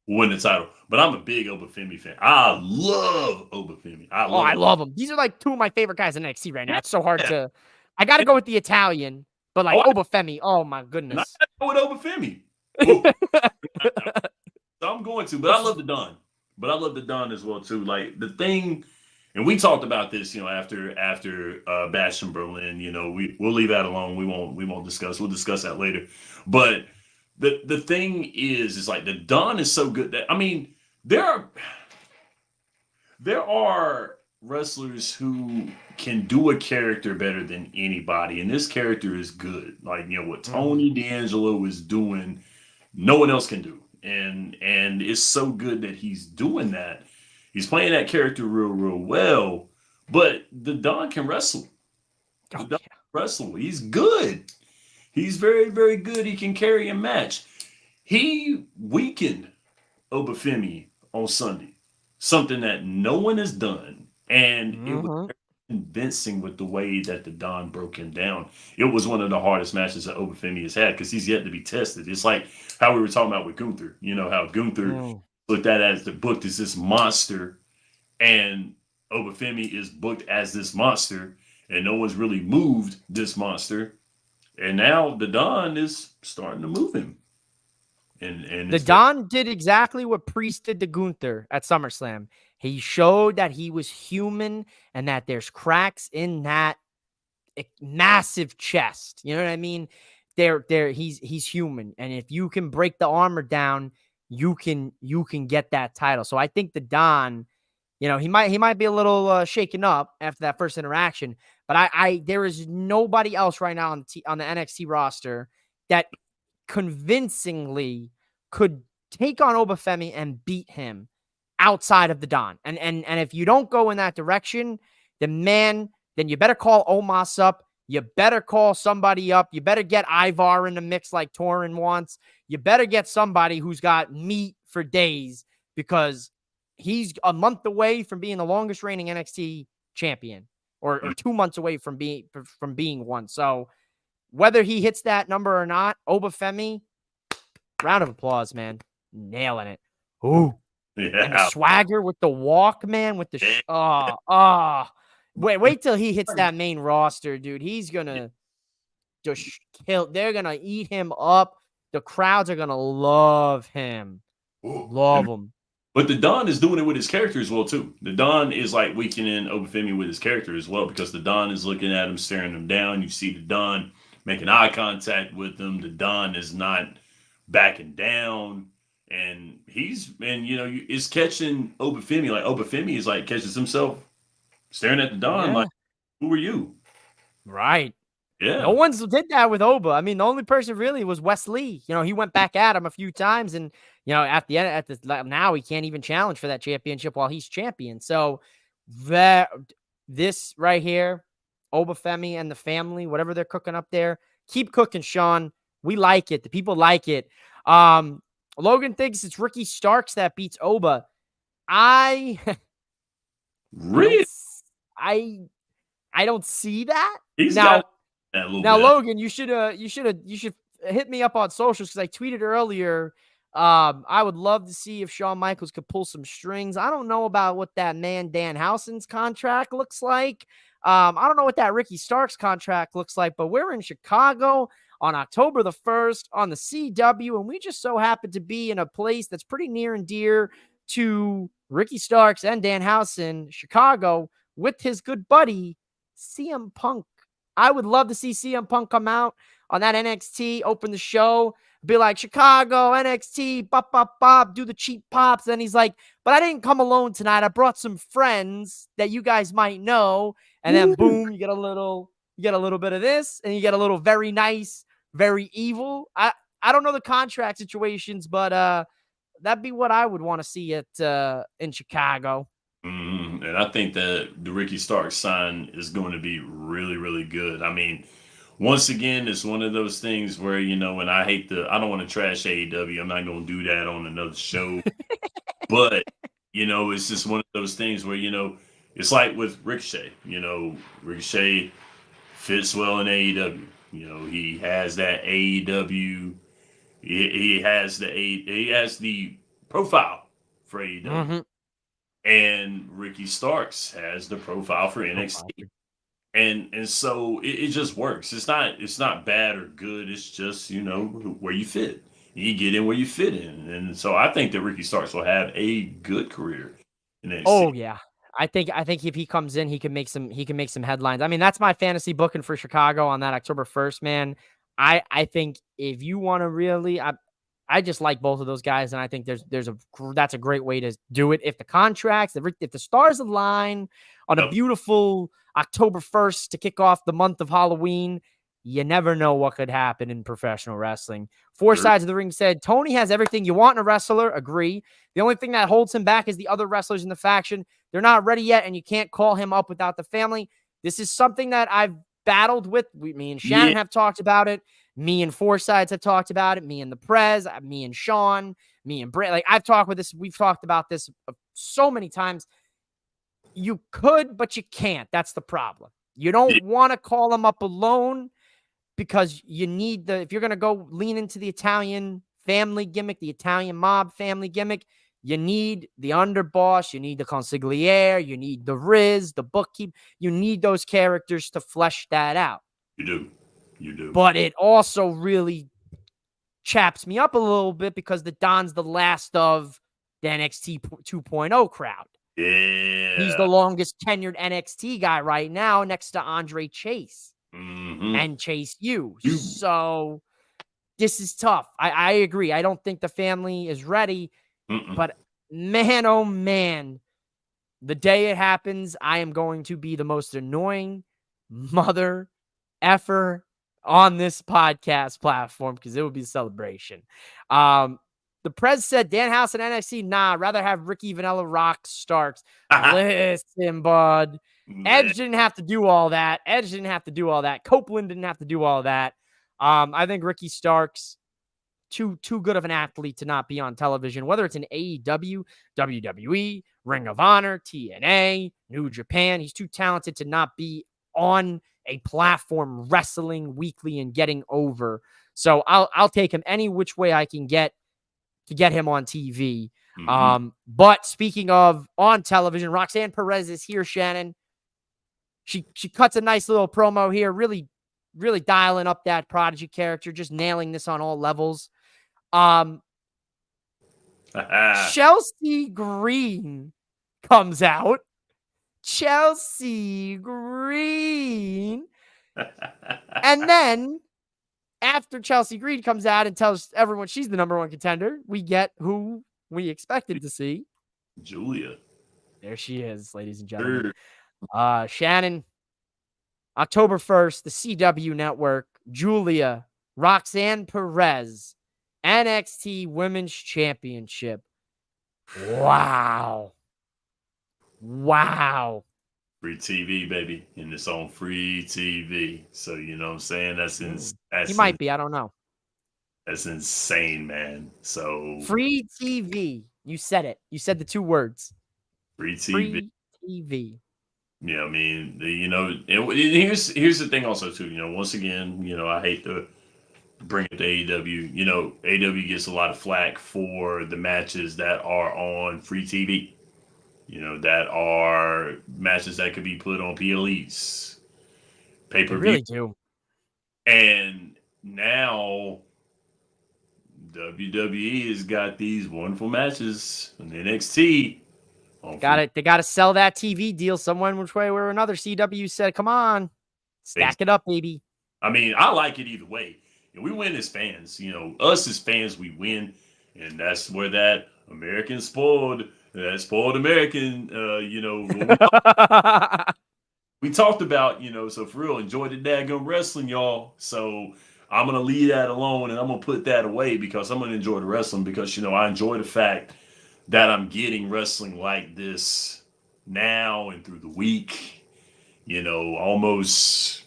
will win the title. But I'm a big Obafemi fan. I love Obafemi. I
love him. These are like 2 of my favorite guys in NXT right now. It's so hard to. I got to go with the Italian, but like Obafemi. Oh my goodness.
I go with Obafemi. So I'm going to, but I love the Don. But I love the Don as well too. Like the thing. And we talked about this, after Bash in Berlin. We'll leave that alone. We won't discuss. We'll discuss that later. But the thing is like the Don is so good that there are wrestlers who can do a character better than anybody, and this character is good. Like what Tony D'Angelo is doing, no one else can do, and it's so good that he's doing that. He's playing that character real well, but the Don can wrestle. The Don can wrestle. He's good. He's very, very good. He can carry a match. He weakened Obafemi on Sunday, something that no one has done, and it was convincing with the way that the Don broke him down. It was one of the hardest matches that Obafemi has had because he's yet to be tested. It's like how we were talking about with Gunther. You know how Gunther looked at as the booked as this monster, and Obafemi is booked as this monster, and no one's really moved this monster. And now the Don is starting to move him. And
The Don did exactly what Priest did to Gunther at SummerSlam. He showed that he was human and that there's cracks in that massive chest. You know what I mean? He's human, and if you can break the armor down, you can get that title. So I think the Don, you know, he might be a little shaken up after that first interaction, but I there is nobody else right now on the NXT roster that convincingly could take on Obafemi and beat him outside of the Don. And if you don't go in that direction, then you better call Omos up. You better call somebody up. You better get Ivar in the mix like Torrin wants. You better get somebody who's got meat for days, because he's a month away from being the longest reigning NXT champion, or 2 months away from being one. So whether he hits that number or not, Obafemi, round of applause, man. Nailing it. Ooh.
Yeah.
And the swagger with the walk, man, with the wait till he hits that main roster, dude. He's gonna just kill. They're gonna eat him up. The crowds are gonna love him. Love him.
But the Don is doing it with his character as well, too. The Don is like weakening Obafemi with his character as well, because the Don is looking at him, staring him down. You see the Don making eye contact with him. The Don is not backing down. And it's catching Obafemi. Like, Obafemi is like catches himself staring at the Don like, who are you?
Right.
Yeah.
No one's did that with Oba. I mean, the only person really was Wes Lee. You know, he went back at him a few times, and you know, at the end, now he can't even challenge for that championship while he's champion. So this right here, Obafemi and the family, whatever they're cooking up there, keep cooking, Sean. We like it. The people like it. Logan thinks it's Ricky Starks that beats Oba.
Really?
I don't see that.
He's
now,
got that little
now
bit.
Logan, you should hit me up on socials, because I tweeted earlier. I would love to see if Shawn Michaels could pull some strings. I don't know about what that man Dan Housen's contract looks like. I don't know what that Ricky Starks contract looks like, but we're in Chicago on October the 1st on the CW, and we just so happen to be in a place that's pretty near and dear to Ricky Starks and Dan Housen, Chicago, with his good buddy CM Punk. I would love to see CM Punk come out on that NXT, open the show, be like, Chicago, NXT, bop, bop, bop, do the cheap pops. Then he's like, but I didn't come alone tonight. I brought some friends that you guys might know. And then boom, you get a little bit of this, and you get a little very nice, very evil. I don't know the contract situations, but that'd be what I would want to see in Chicago.
And I think that the Ricky Starks sign is going to be really, really good. I mean, once again, it's one of those things where, you know, and I don't want to trash AEW. I'm not going to do that on another show. But, you know, it's just one of those things where, you know, it's like with Ricochet. You know, Ricochet fits well in AEW. You know, he has that AEW. He has the profile for AEW.
Mm-hmm.
And Ricky Starks has the profile for NXT. And so it just works. It's not bad or good. It's just, you know, where you fit. You get in where you fit in. And so I think that Ricky Starks will have a good career in NXT.
Oh yeah. I think if he comes in, he can make some headlines. I mean, that's my fantasy booking for Chicago on that October 1st, man. I think if you want to really, I just like both of those guys, and I think that's a great way to do it. If the contracts, if the stars align on a beautiful October 1st to kick off the month of Halloween, you never know what could happen in professional wrestling. Four Sides of the Ring said, Tony has everything you want in a wrestler. Agree. The only thing that holds him back is the other wrestlers in the faction. They're not ready yet, and you can't call him up without the family. This is something that I've battled with. Me and Shannon have talked about it. Me and Four Sides have talked about it. Me and the Prez, me and Sean, me and Brent. Like, I've talked with this. We've talked about this so many times. You could, but you can't. That's the problem. You don't want to call them up alone because you need if you're going to go lean into the Italian family gimmick, the Italian mob family gimmick, you need the underboss, you need the consigliere, you need the Riz, the bookkeeper. You need those characters to flesh that out.
You do.
But it also really chaps me up a little bit because the Don's the last of the NXT 2.0 crowd.
Yeah.
He's the longest tenured NXT guy right now next to Andre Chase and Chase U. So this is tough. I agree. I don't think the family is ready, but man, oh man, the day it happens, I am going to be the most annoying mother effer on this podcast platform because it would be a celebration. The Prez said Danhausen and NXT, nah, rather have Ricky Vanilla Rock Starks. Listen, bud. Edge didn't have to do all that. Copeland didn't have to do all that. I think Ricky Starks, too good of an athlete to not be on television, whether it's in AEW, WWE, Ring of Honor, TNA, New Japan. He's too talented to not be on a platform wrestling weekly and getting over. So I'll take him any which way I can get to get him on TV. But speaking of on television, Roxanne Perez is here, Shannon. She cuts a nice little promo here, really dialing up that Prodigy character, just nailing this on all levels. Chelsea Green comes out. Chelsea Green. And then after Chelsea Green comes out and tells everyone she's the number one contender, we get who we expected to see.
Julia.
There she is, ladies and gentlemen. Shannon, October 1st, the CW network, Julia, Roxanne Perez, NXT Women's Championship. Wow.
Free TV, baby. And it's on free TV. So, you know what I'm saying? That's
he might be. I don't know.
That's insane, man. So
free TV. You said it. You said the two words.
Free TV.
Free TV.
Yeah, I mean, here's the thing also, too. Once again, I hate to bring it to AEW. AEW gets a lot of flack for the matches that are on free TV. That are matches that could be put on PLEs, pay-per-view.
They really do.
And now WWE has got these wonderful matches in NXT.
They got to sell that TV deal someone which way or another. CW said, come on, stack it up, baby.
I mean, I like it either way. We win as fans. Us as fans, we win. And that's where that American spoiled American, we talked about, so for real, enjoy the daggone wrestling, y'all. So I'm going to leave that alone and I'm going to put that away because I'm going to enjoy the wrestling because, I enjoy the fact that I'm getting wrestling like this now and through the week, almost,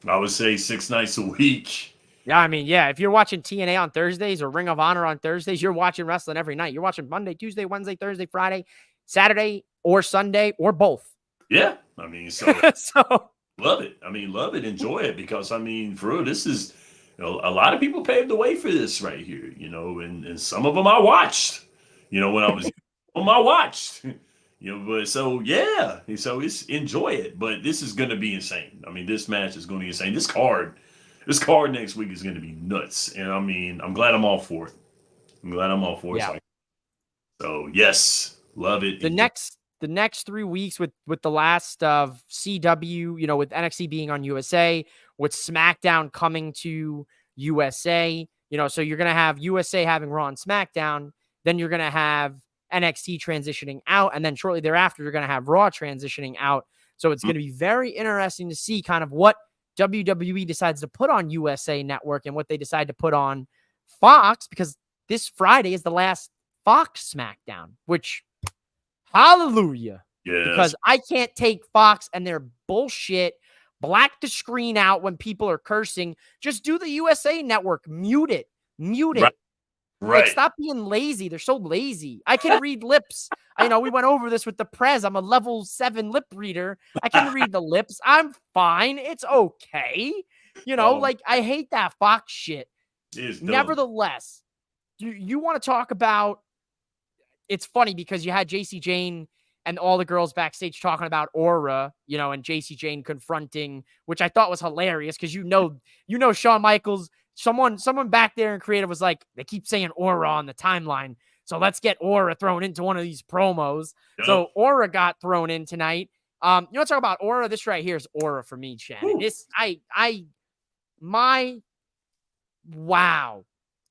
I would say 6 nights a week.
Yeah, I mean, if you're watching TNA on Thursdays or Ring of Honor on Thursdays, you're watching wrestling every night. You're watching Monday, Tuesday, Wednesday, Thursday, Friday, Saturday, or Sunday, or both.
Yeah, I mean, so love it. I mean, love it, enjoy it, because, I mean, for real, this is, a lot of people paved the way for this right here, and some of them I watched, when I was I watched, but so, yeah, so it's enjoy it, but this is going to be insane. I mean, this match is going to be insane. This card next week is going to be nuts. And I mean, I'm glad I'm all for it. Yeah. So yes, love it.
The next 3 weeks with the last of CW, with NXT being on USA, with SmackDown coming to USA, so you're going to have USA having Raw and SmackDown. Then you're going to have NXT transitioning out. And then shortly thereafter, you're going to have Raw transitioning out. So it's going to be very interesting to see kind of what WWE decides to put on USA Network and what they decide to put on Fox, because this Friday is the last Fox SmackDown, which, hallelujah.
Yes.
Because I can't take Fox and their bullshit, black the screen out when people are cursing. Just do the USA Network. Mute it.
Right.
Like,
Right.
stop being lazy. They're so lazy. I can read lips. We went over this with the Prez. I'm a level 7 lip reader. I can read the lips. I'm fine. It's okay.
Oh,
Like, I hate that Fox shit.
it's dumb.
Nevertheless, you want to talk about, it's funny because you had JC Jane and all the girls backstage talking about Aura, and JC Jane confronting, which I thought was hilarious because Shawn Michaels, someone back there in creative was like, they keep saying Aura on the timeline, so let's get Aura thrown into one of these promos.
Yep.
So Aura got thrown in tonight. You want to talk about Aura? This right here is Aura for me, Shannon.
Whew.
Wow,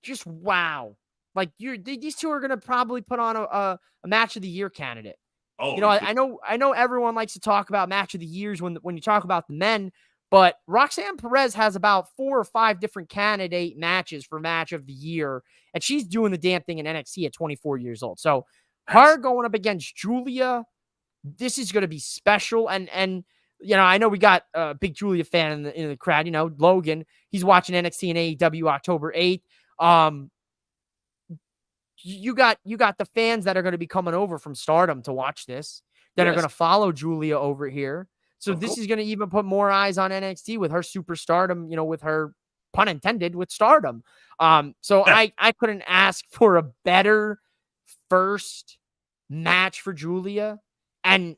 just wow. Like, these two are gonna probably put on a match of the year candidate.
Oh,
I know everyone likes to talk about match of the years when you talk about the men, but Roxanne Perez has about 4 or 5 different candidate matches for match of the year, and she's doing the damn thing in NXT at 24 years old. So her going up against Julia, this is going to be special. And I know we got a big Julia fan in the crowd. Logan, he's watching NXT and AEW October 8th. You got the fans that are going to be coming over from Stardom to watch this, that are going to follow Julia over here. So this is going to even put more eyes on NXT with her superstardom, with her, pun intended, with Stardom. So I couldn't ask for a better first match for Julia. And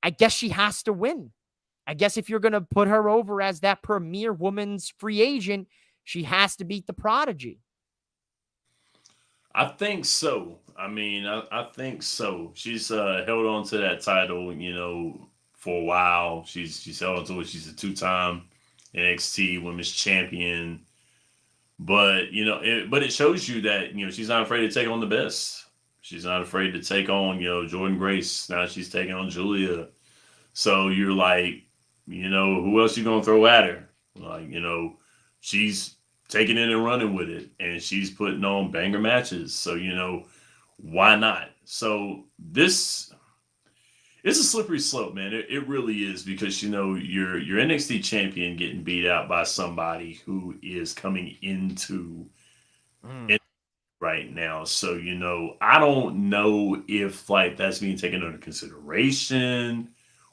I guess she has to win. I guess if you're going to put her over as that premier woman's free agent, she has to beat the Prodigy.
I think so. I think so. She's held on to that title, for a while. She's held on to it. She's a 2-time NXT Women's Champion. But it shows you that she's not afraid to take on the best. She's not afraid to take on Jordan Grace. Now she's taking on Julia. So you're like, who else you gonna throw at her? Like, she's taking it and running with it, and she's putting on banger matches. So why not? So this it's a slippery slope, man. It really is, because your NXT champion getting beat out by somebody who is coming into it right now. So I don't know if like that's being taken under consideration,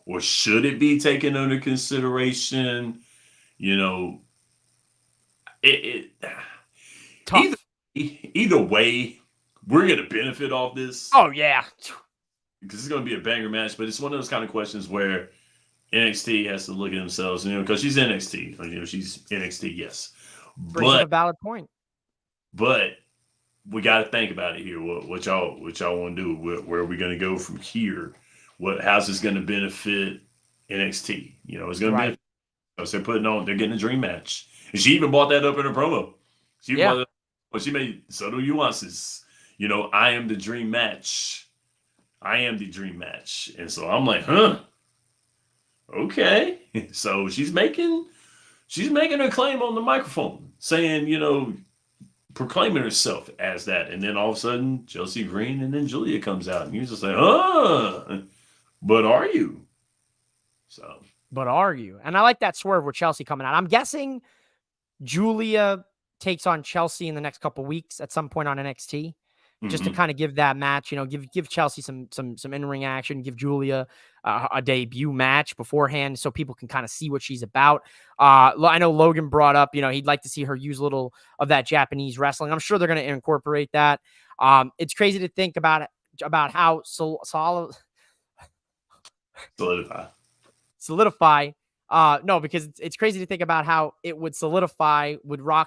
or should it be taken under consideration? It
Tough.
either way, we're gonna benefit off this.
Oh yeah,
because it's gonna be a banger match. But it's one of those kind of questions where NXT has to look at themselves, because she's NXT. She's NXT, yes,
brings up a valid point.
But we got to think about it here. What y'all want to do? Where are we going to go from here? How's this going to benefit NXT? It's going to benefit. They're getting a dream match, and she even brought that up in her promo. She made subtle nuances. I am the dream match. I am the dream match, and so I'm like, huh? Okay. So she's making a claim on the microphone, saying, proclaiming herself as that, and then all of a sudden Chelsea Green and then Julia comes out, and you're just like, but are you?
But are you? And I like that swerve with Chelsea coming out. I'm guessing Julia takes on Chelsea in the next couple weeks at some point on NXT, just to kind of give that match, give Chelsea some in-ring action, give Julia a debut match beforehand so people can kind of see what she's about. I know Logan brought up, he'd like to see her use a little of that Japanese wrestling. I'm sure they're going to incorporate that. It's crazy to think about how solidify. No, because it's crazy to think about how it would solidify,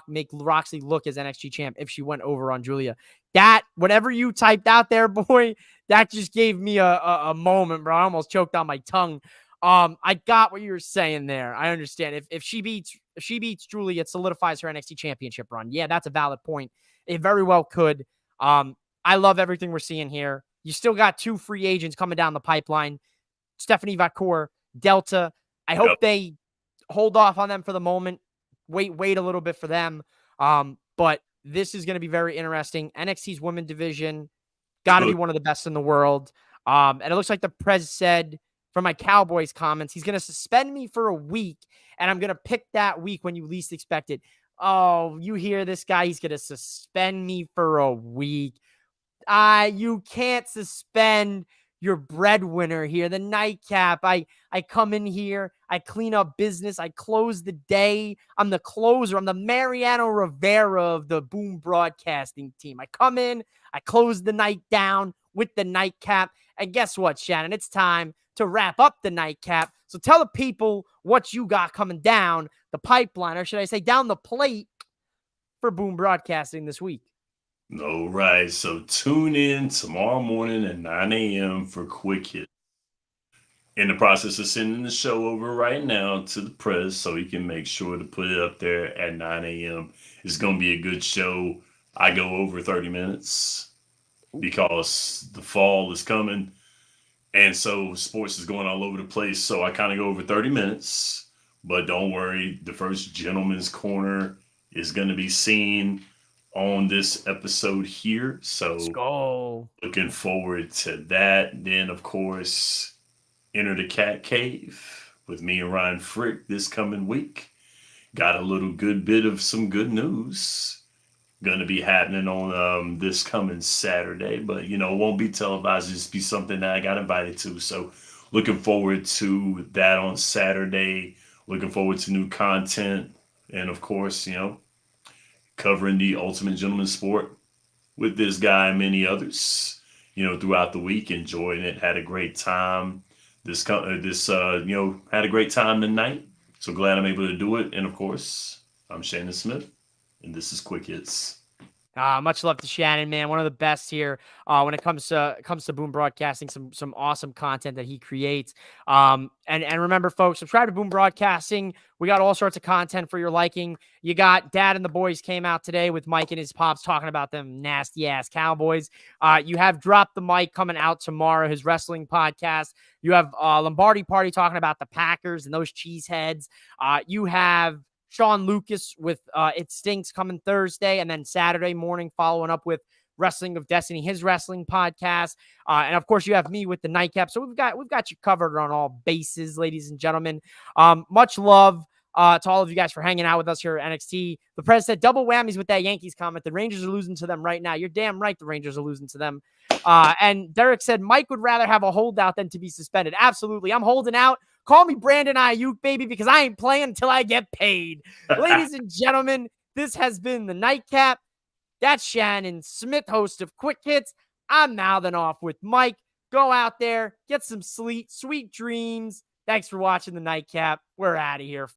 make Roxy look as NXT champ if she went over on Julia. That, whatever you typed out there, boy, that just gave me a moment, bro. I almost choked on my tongue. I got what you were saying there. I understand. If she beats Julia, it solidifies her NXT championship run. Yeah, that's a valid point. It very well could. I love everything we're seeing here. You still got 2 free agents coming down the pipeline. Stephanie Vacour, Delta. I hope they hold off on them for the moment. Wait a little bit for them. But this is going to be very interesting. NXT's women division got to be one of the best in the world. And it looks like the Prez said, from my Cowboys comments, he's going to suspend me for a week, and I'm going to pick that week when you least expect it. Oh, you hear this guy? He's going to suspend me for a week. You can't suspend your breadwinner here, the nightcap. I come in here, I clean up business, I close the day. I'm the closer. I'm the Mariano Rivera of the Boom Broadcasting team. I come in, I close the night down with the nightcap. And guess what, Shannon? It's time to wrap up the nightcap. So tell the people what you got coming down the pipeline, or should I say down the plate for Boom Broadcasting this week.
All right, so tune in tomorrow morning at 9 a.m. for Quick Hit. In the process of sending the show over right now to the press so he can make sure to put it up there at 9 a.m. It's going to be a good show. I go over 30 minutes because the fall is coming. And so sports is going all over the place. So I kind of go over 30 minutes. But don't worry, the first Gentleman's Corner is going to be seen on this episode here. So
Let's go.
Looking forward to that. Then, of course, Enter the Cat Cave with me and Ryan Frick this coming week. Got a little good bit of some good news going to be happening on this coming Saturday, but it won't be televised. Just be something that I got invited to. So looking forward to that on Saturday. Looking forward to new content. And of course, covering the Ultimate Gentleman Sport with this guy and many others, throughout the week, enjoying it. Had a great time. Had a great time tonight. So glad I'm able to do it. And of course, I'm Shannon Smith, and this is Quick Hits.
Much love to Shannon, man. One of the best here when it comes to Boom Broadcasting. Some awesome content that he creates. And remember, folks, subscribe to Boom Broadcasting. We got all sorts of content for your liking. You got Dad and the Boys came out today with Mike and his pops talking about them nasty ass Cowboys. You have Drop the Mic coming out tomorrow, his wrestling podcast. You have Lombardi Party talking about the Packers and those cheeseheads. You have Sean Lucas with It Stinks coming Thursday, and then Saturday morning following up with Wrestling of Destiny, his wrestling podcast. And of course, you have me with the nightcap. So we've got you covered on all bases, ladies and gentlemen. Much love to all of you guys for hanging out with us here at NXT. The Prez said double whammies with that Yankees comment. The Rangers are losing to them right now. You're damn right the Rangers are losing to them. And Derek said Mike would rather have a holdout than to be suspended. Absolutely. I'm holding out. Call me Brandon Ayuk, baby, because I ain't playing until I get paid. Ladies and gentlemen, this has been the Nightcap. That's Shannon Smith, host of Quick Hits. I'm mouthing off with Mike. Go out there, get some sleep, sweet dreams. Thanks for watching the Nightcap. We're out of here.